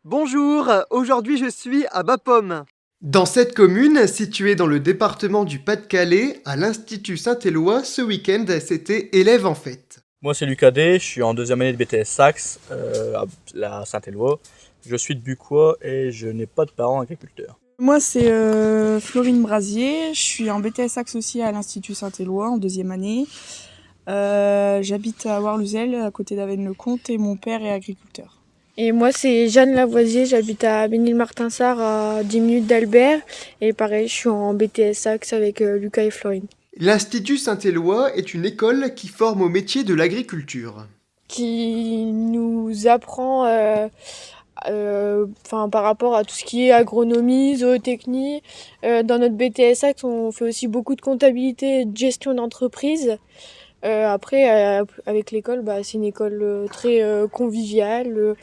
Bonjour, aujourd'hui je suis à Bapaume. Dans cette commune, située dans le département du Pas-de-Calais, à l'Institut Saint-Éloi, ce week-end, c'était élèves en fête. Moi c'est Lucas D, je suis en deuxième année de BTS Sax à la Saint-Éloi. Je suis de Bucois et je n'ai pas de parents agriculteurs. Moi c'est Florine Brasier, je suis en BTS Axe aussi à l'Institut Saint-Éloi en deuxième année. J'habite à Warluzel à côté d'Avesnes-le-Comte et mon père est agriculteur. Et moi c'est Jeanne Lavoisier, j'habite à Ménilmartinsart à 10 minutes d'Albert et pareil je suis en BTS Axe avec Lucas et Florine. L'Institut Saint-Éloi est une école qui forme au métier de l'agriculture. Qui nous apprend par rapport à tout ce qui est agronomie, zootechnie. Dans notre BTS Act, on fait aussi beaucoup de comptabilité et de gestion d'entreprise. Après, avec l'école, c'est une école très conviviale,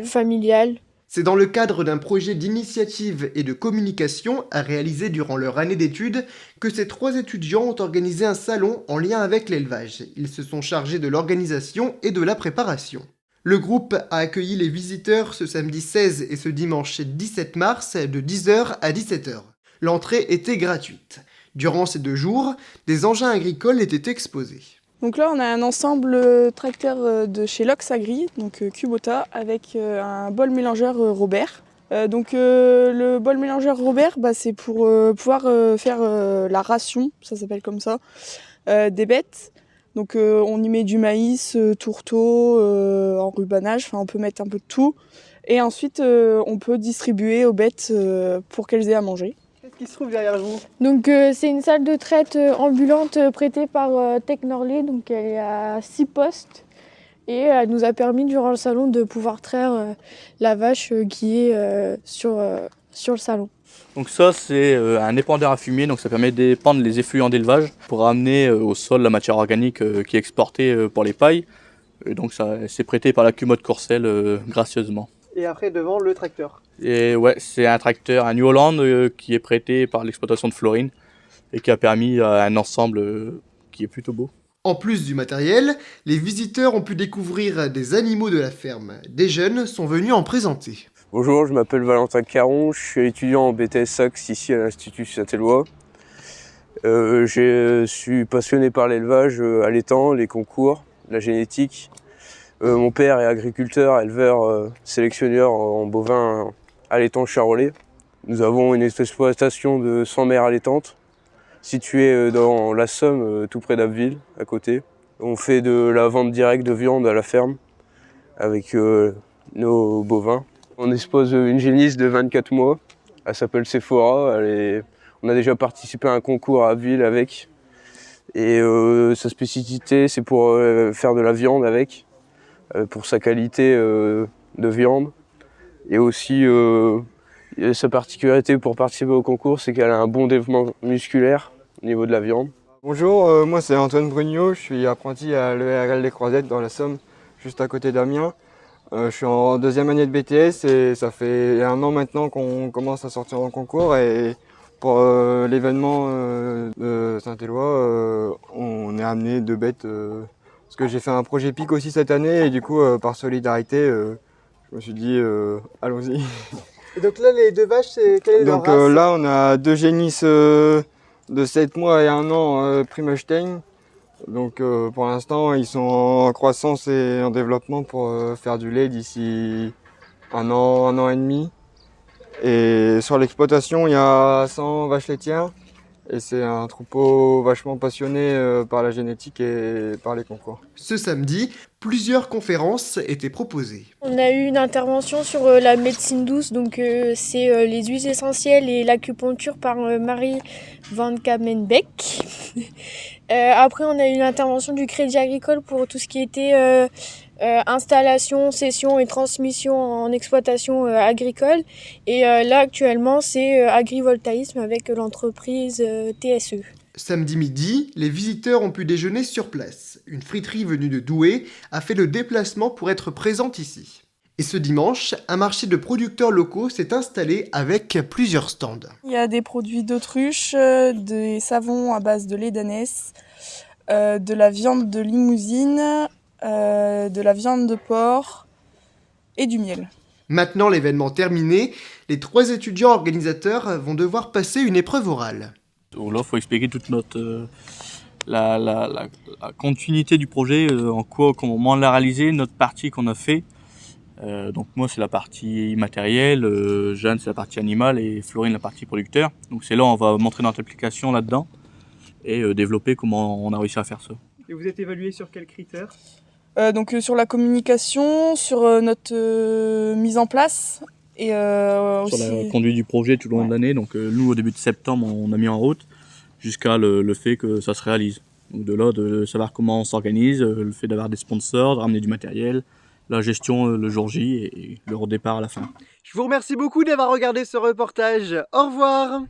familiale. C'est dans le cadre d'un projet d'initiative et de communication à réaliser durant leur année d'études que ces 3 étudiants ont organisé un salon en lien avec l'élevage. Ils se sont chargés de l'organisation et de la préparation. Le groupe a accueilli les visiteurs ce samedi 16 et ce dimanche 17 mars de 10h à 17h. L'entrée était gratuite. Durant ces 2 jours, des engins agricoles étaient exposés. Donc là on a un ensemble tracteur de chez Lox Agri, donc Kubota, avec un bol mélangeur Robert. Le bol mélangeur Robert, c'est pour pouvoir faire la ration, ça s'appelle comme ça, des bêtes. Donc on y met du maïs, tourteau, enrubanage, on peut mettre un peu de tout. Et ensuite on peut distribuer aux bêtes pour qu'elles aient à manger. Qu'est-ce qui se trouve derrière vous ? Donc c'est une salle de traite ambulante prêtée par Technorlay, donc elle est à 6 postes. Et elle nous a permis durant le salon de pouvoir traire la vache qui est sur le salon. Donc ça c'est un épandeur à fumier, donc ça permet d'épandre les effluents d'élevage pour amener au sol la matière organique qui est exportée pour les pailles. Et donc ça c'est prêté par la Cumotte Courcelles gracieusement. Et après devant le tracteur. Et ouais, c'est un tracteur, un New Holland qui est prêté par l'exploitation de Florine et qui a permis un ensemble qui est plutôt beau. En plus du matériel, les visiteurs ont pu découvrir des animaux de la ferme. Des jeunes sont venus en présenter. Bonjour, je m'appelle Valentin Caron, je suis étudiant en BTS Sax ici à l'Institut Saint-Éloi. Je suis passionné par l'élevage à l'étang, les concours, la génétique. Mon père est agriculteur, éleveur, sélectionneur en bovins à l'étang charolais. Nous avons une exploitation de 100 mères allaitantes située dans la Somme, tout près d'Abbeville, à côté. On fait de la vente directe de viande à la ferme avec nos bovins. On expose une génisse de 24 mois, elle s'appelle Sephora, on a déjà participé à un concours à Abbeville avec. Et sa spécificité c'est pour faire de la viande avec, pour sa qualité de viande. Et aussi sa particularité pour participer au concours, c'est qu'elle a un bon développement musculaire au niveau de la viande. Bonjour, moi c'est Antoine Brugnot, je suis apprenti à l'ERL des Croisettes dans la Somme, juste à côté d'Amiens. Je suis en deuxième année de BTS et ça fait 1 an maintenant qu'on commence à sortir en concours. Et pour l'événement de Saint-Éloi, on est amené 2 bêtes. Parce que j'ai fait un projet PIC aussi cette année et du coup, par solidarité, je me suis dit allons-y. Et donc là, les 2 vaches, c'est quelle est leur race ? Là, on a 2 génisses de 7 mois et 1 an Primolstein. Donc pour l'instant, ils sont en croissance et en développement pour faire du lait d'ici 1 an et demi. Et sur l'exploitation, il y a 100 vaches laitières. Et c'est un troupeau vachement passionné par la génétique et par les concours. Ce samedi, plusieurs conférences étaient proposées. On a eu une intervention sur la médecine douce, donc c'est les huiles essentielles et l'acupuncture par Marie Van Kamenbeck. Après, on a eu une intervention du Crédit Agricole pour tout ce qui était installation, cession et transmission en exploitation agricole. Et là, actuellement, c'est agrivoltaïsme avec l'entreprise TSE. Samedi midi, les visiteurs ont pu déjeuner sur place. Une friterie venue de Douai a fait le déplacement pour être présente ici. Et ce dimanche, un marché de producteurs locaux s'est installé avec plusieurs stands. Il y a des produits d'autruche, des savons à base de lait d'ânesse, de la viande de limousine, de la viande de porc et du miel. Maintenant l'événement terminé, les 3 étudiants organisateurs vont devoir passer une épreuve orale. Où là, il faut expliquer toute notre la continuité du projet, en quoi, comment on l'a réalisé, notre partie qu'on a fait. Donc moi c'est la partie immatérielle, Jeanne c'est la partie animale et Florine la partie producteur. Donc c'est là où on va montrer notre application là-dedans et développer comment on a réussi à faire ça. Et vous êtes évalué sur quels critères? Donc sur la communication, sur notre mise en place et Sur aussi... la conduite du projet tout au long de l'année. Donc nous au début de septembre on a mis en route jusqu'à le fait que ça se réalise. Donc de là de savoir comment on s'organise, le fait d'avoir des sponsors, de ramener du matériel, la gestion le jour J et le redépart à la fin. Je vous remercie beaucoup d'avoir regardé ce reportage. Au revoir!